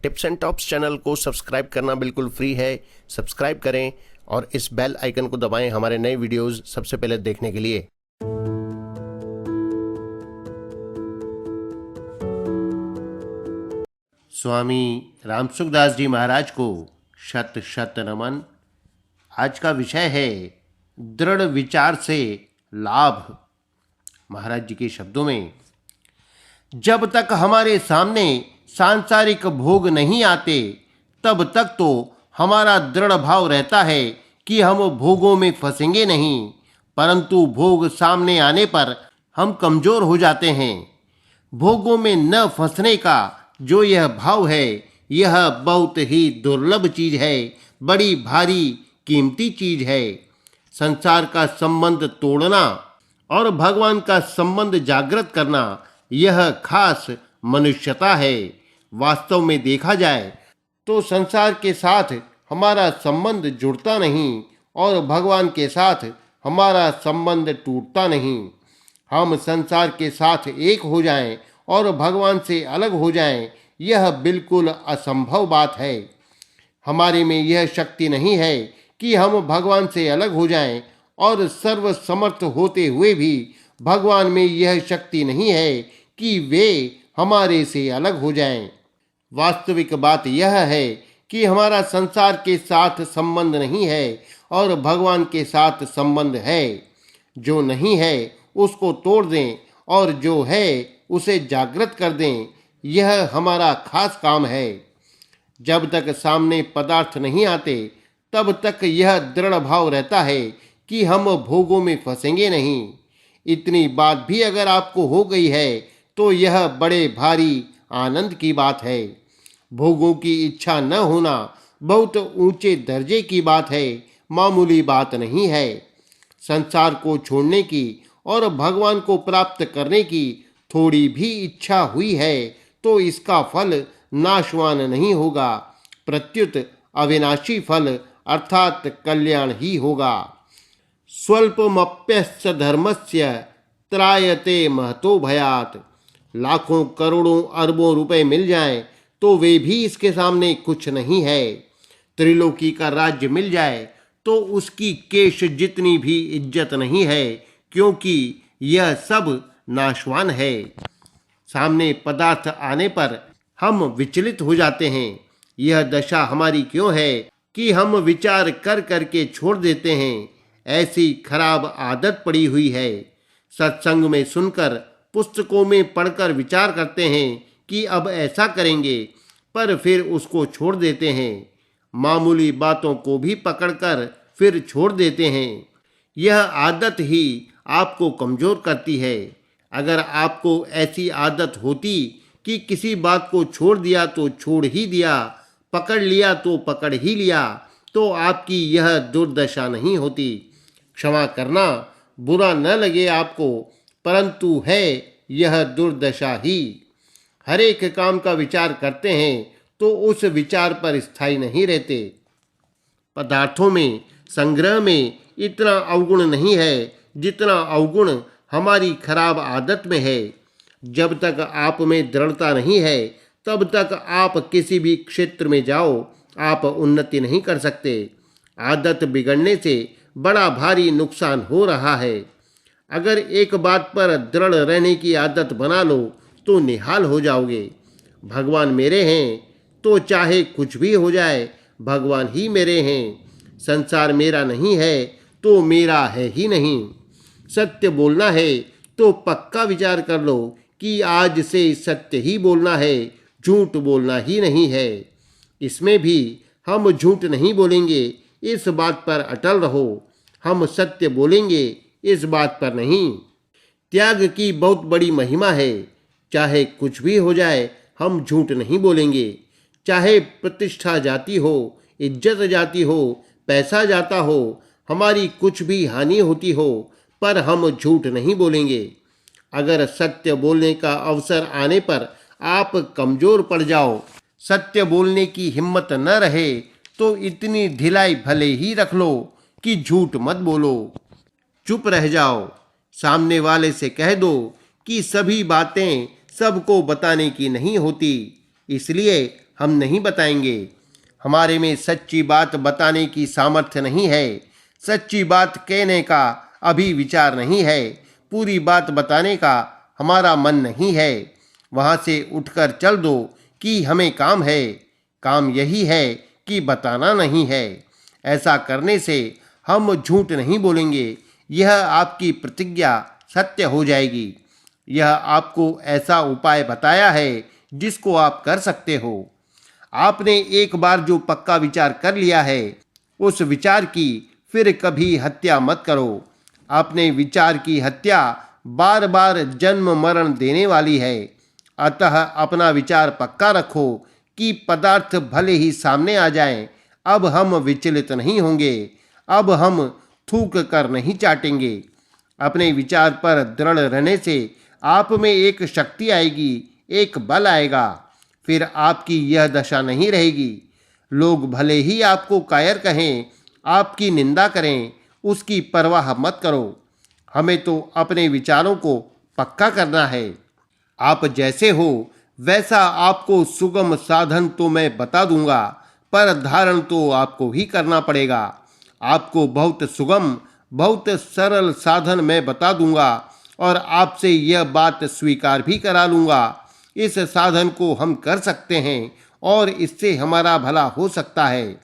Tips and tops channel को subscribe करना बिल्कुल फ्री है। सब्सक्राइब करें और इस बेल आइकन को दबाएं हमारे नए वीडियोस सबसे पहले देखने के लिए। स्वामी रामसुखदास जी महाराज को शत शत नमन। आज का विषय है दृढ़ विचार से लाभ। महाराज जी के शब्दों में, जब तक हमारे सामने सांसारिक भोग नहीं आते तब तक तो हमारा दृढ़ भाव रहता है कि हम भोगों में फंसेंगे नहीं, परंतु भोग सामने आने पर हम कमजोर हो जाते हैं। भोगों में न फंसने का जो यह भाव है, यह बहुत ही दुर्लभ चीज है, बड़ी भारी कीमती चीज है। संसार का संबंध तोड़ना और भगवान का संबंध जागृत करना, यह खास मनुष्यता है। वास्तव में देखा जाए तो संसार के साथ हमारा संबंध जुड़ता नहीं और भगवान के साथ हमारा संबंध टूटता नहीं। हम संसार के साथ एक हो जाएं और भगवान से अलग हो जाएं, यह बिल्कुल असंभव बात है। हमारे में यह शक्ति नहीं है कि हम भगवान से अलग हो जाएं, और सर्व समर्थ होते हुए भी भगवान में यह शक्ति नहीं है कि वे हमारे से अलग हो जाएं। वास्तविक बात यह है कि हमारा संसार के साथ संबंध नहीं है और भगवान के साथ संबंध है। जो नहीं है उसको तोड़ दें और जो है उसे जागृत कर दें, यह हमारा खास काम है। जब तक सामने पदार्थ नहीं आते तब तक यह दृढ़ भाव रहता है कि हम भोगों में फंसेंगे नहीं। इतनी बात भी अगर आपको हो गई है तो यह बड़े भारी आनंद की बात है। भोगों की इच्छा न होना बहुत ऊंचे दर्जे की बात है, मामूली बात नहीं है। संसार को छोड़ने की और भगवान को प्राप्त करने की थोड़ी भी इच्छा हुई है तो इसका फल नाशवान नहीं होगा, प्रत्युत अविनाशी फल अर्थात कल्याण ही होगा। स्वल्पमप्यस्य धर्मस्य त्रायते महतो भयात्। लाखों करोड़ों अरबों रुपए मिल जाएं तो वे भी इसके सामने कुछ नहीं है। त्रिलोकी का राज्य मिल जाए तो उसकी केश जितनी भी इज्जत नहीं है, क्योंकि यह सब नाशवान है। सामने पदार्थ आने पर हम विचलित हो जाते हैं। यह दशा हमारी क्यों है कि हम विचार कर करके छोड़ देते हैं। ऐसी खराब आदत पड़ी हुई है। सत्संग में सुनकर, पुस्तकों में पढ़कर विचार करते हैं कि अब ऐसा करेंगे, पर फिर उसको छोड़ देते हैं। मामूली बातों को भी पकड़कर फिर छोड़ देते हैं। यह आदत ही आपको कमजोर करती है। अगर आपको ऐसी आदत होती कि किसी बात को छोड़ दिया तो छोड़ ही दिया, पकड़ लिया तो पकड़ ही लिया, तो आपकी यह दुर्दशा नहीं होती। क्षमा करना, बुरा न लगे आपको, परंतु है यह दुर्दशा ही। हर एक काम का विचार करते हैं तो उस विचार पर स्थायी नहीं रहते। पदार्थों में, संग्रह में इतना अवगुण नहीं है जितना अवगुण हमारी खराब आदत में है। जब तक आप में दृढ़ता नहीं है तब तक आप किसी भी क्षेत्र में जाओ, आप उन्नति नहीं कर सकते। आदत बिगड़ने से बड़ा भारी नुकसान हो रहा है। अगर एक बात पर दृढ़ रहने की आदत बना लो तो निहाल हो जाओगे। भगवान मेरे हैं तो चाहे कुछ भी हो जाए, भगवान ही मेरे हैं। संसार मेरा नहीं है तो मेरा है ही नहीं। सत्य बोलना है तो पक्का विचार कर लो कि आज से सत्य ही बोलना है, झूठ बोलना ही नहीं है। इसमें भी हम झूठ नहीं बोलेंगे, इस बात पर अटल रहो। हम सत्य बोलेंगे, इस बात पर नहीं। त्याग की बहुत बड़ी महिमा है। चाहे कुछ भी हो जाए, हम झूठ नहीं बोलेंगे। चाहे प्रतिष्ठा जाती हो, इज्जत जाती हो, पैसा जाता हो, हमारी कुछ भी हानि होती हो, पर हम झूठ नहीं बोलेंगे। अगर सत्य बोलने का अवसर आने पर आप कमजोर पड़ जाओ, सत्य बोलने की हिम्मत न रहे, तो इतनी ढिलाई भले ही रख लो कि झूठ मत बोलो। चुप रह जाओ। सामने वाले से कह दो कि सभी बातें सबको बताने की नहीं होती, इसलिए हम नहीं बताएंगे। हमारे में सच्ची बात बताने की सामर्थ्य नहीं है। सच्ची बात कहने का अभी विचार नहीं है। पूरी बात बताने का हमारा मन नहीं है। वहाँ से उठकर चल दो कि हमें काम है। काम यही है कि बताना नहीं है। ऐसा करने से हम झूठ नहीं बोलेंगे। यह आपकी प्रतिज्ञा सत्य हो जाएगी। यह आपको ऐसा उपाय बताया है जिसको आप कर सकते हो। आपने एक बार जो पक्का विचार कर लिया है, उस विचार की फिर कभी हत्या मत करो। अपने विचार की हत्या बार बार जन्म मरण देने वाली है। अतः अपना विचार पक्का रखो कि पदार्थ भले ही सामने आ जाएं, अब हम विचलित नहीं होंगे। अब हम थूक कर नहीं चाटेंगे। अपने विचार पर दृढ़ रहने से आप में एक शक्ति आएगी, एक बल आएगा। फिर आपकी यह दशा नहीं रहेगी। लोग भले ही आपको कायर कहें, आपकी निंदा करें, उसकी परवाह मत करो। हमें तो अपने विचारों को पक्का करना है। आप जैसे हो वैसा आपको सुगम साधन तो मैं बता दूंगा, पर धारण तो आपको ही करना पड़ेगा। आपको बहुत सुगम, बहुत सरल साधन मैं बता दूंगा और आपसे यह बात स्वीकार भी करा लूंगा। इस साधन को हम कर सकते हैं और इससे हमारा भला हो सकता है।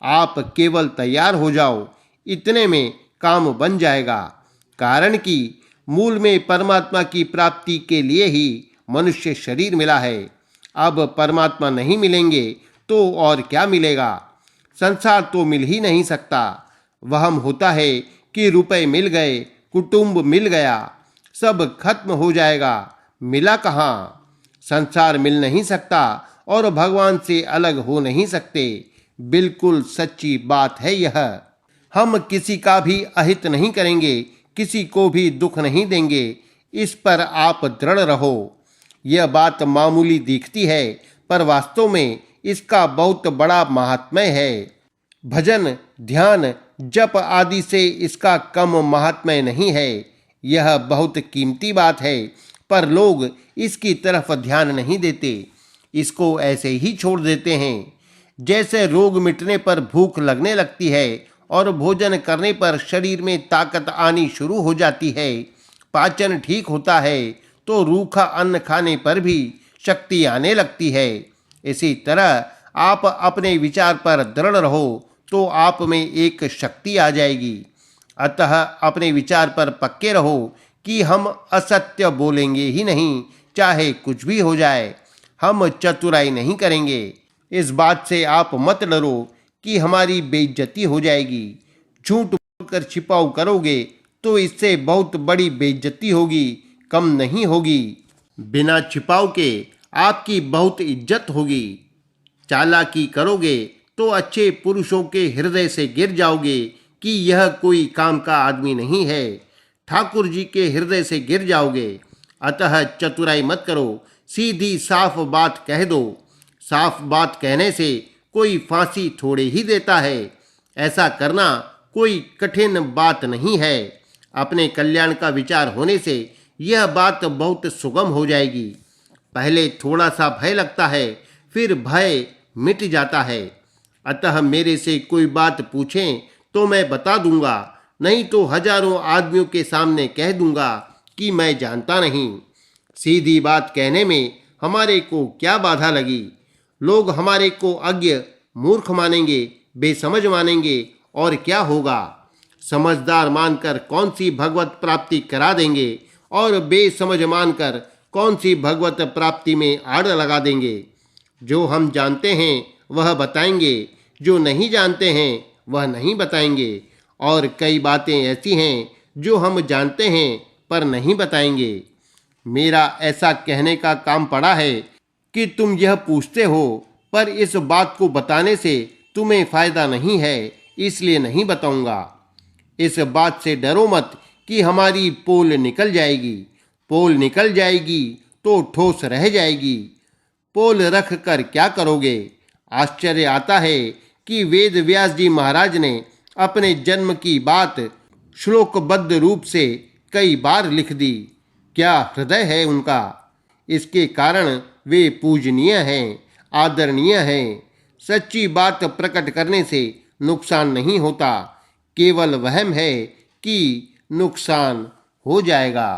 आप केवल तैयार हो जाओ, इतने में काम बन जाएगा। कारण कि मूल में परमात्मा की प्राप्ति के लिए ही मनुष्य शरीर मिला है। अब परमात्मा नहीं मिलेंगे तो और क्या मिलेगा? संसार तो मिल ही नहीं सकता। वहम होता है कि रुपए मिल गए, कुटुंब मिल गया, सब खत्म हो जाएगा। मिला कहाँ? संसार मिल नहीं सकता और भगवान से अलग हो नहीं सकते। बिल्कुल सच्ची बात है यह। हम किसी का भी अहित नहीं करेंगे, किसी को भी दुख नहीं देंगे। इस पर आप दृढ़ रहो। यह बात मामूली दिखती है, पर वास्तव में इसका बहुत बड़ा महात्म्य है। भजन, ध्यान, जप आदि से इसका कम महात्म्य नहीं है। यह बहुत कीमती बात है, पर लोग इसकी तरफ ध्यान नहीं देते। इसको ऐसे ही छोड़ देते हैं। जैसे रोग मिटने पर भूख लगने लगती है और भोजन करने पर शरीर में ताकत आनी शुरू हो जाती है, पाचन ठीक होता है, तो रूखा अन्न खाने पर भी शक्ति आने लगती है। इसी तरह आप अपने विचार पर दृढ़ रहो तो आप में एक शक्ति आ जाएगी। अतः अपने विचार पर पक्के रहो कि हम असत्य बोलेंगे ही नहीं, चाहे कुछ भी हो जाए। हम चतुराई नहीं करेंगे। इस बात से आप मत डरो कि हमारी बेइज्जती हो जाएगी। झूठ बोलकर छिपाऊ करोगे तो इससे बहुत बड़ी बेइज्जती होगी, कम नहीं होगी। बिना छिपाव के आपकी बहुत इज्जत होगी। चालाकी करोगे तो अच्छे पुरुषों के हृदय से गिर जाओगे कि यह कोई काम का आदमी नहीं है। ठाकुर जी के हृदय से गिर जाओगे। अतः चतुराई मत करो, सीधी साफ बात कह दो। साफ बात कहने से कोई फांसी थोड़े ही देता है। ऐसा करना कोई कठिन बात नहीं है। अपने कल्याण का विचार होने से यह बात बहुत सुगम हो जाएगी। पहले थोड़ा सा भय लगता है, फिर भय मिट जाता है। अतः मेरे से कोई बात पूछें तो मैं बता दूंगा, नहीं तो हजारों आदमियों के सामने कह दूंगा कि मैं जानता नहीं। सीधी बात कहने में हमारे को क्या बाधा लगी? लोग हमारे को अज्ञ, मूर्ख मानेंगे, बेसमझ मानेंगे, और क्या होगा? समझदार मानकर कौन सी भगवत प्राप्ति करा देंगे और बेसमझ मानकर कौन सी भगवत प्राप्ति में आड़ लगा देंगे। जो हम जानते हैं वह बताएंगे, जो नहीं जानते हैं वह नहीं बताएंगे। और कई बातें ऐसी हैं जो हम जानते हैं पर नहीं बताएंगे। मेरा ऐसा कहने का काम पड़ा है कि तुम यह पूछते हो, पर इस बात को बताने से तुम्हें फायदा नहीं है, इसलिए नहीं बताऊंगा। इस बात से डरो मत कि हमारी पोल निकल जाएगी। पोल निकल जाएगी तो ठोस रह जाएगी। पोल रख कर क्या करोगे? आश्चर्य आता है कि वेद व्यास जी महाराज ने अपने जन्म की बात श्लोकबद्ध रूप से कई बार लिख दी। क्या हृदय है उनका! इसके कारण वे पूजनीय हैं। आदरणीय है। सच्ची बात प्रकट करने से नुकसान नहीं होता, केवल वहम है कि नुकसान हो जाएगा।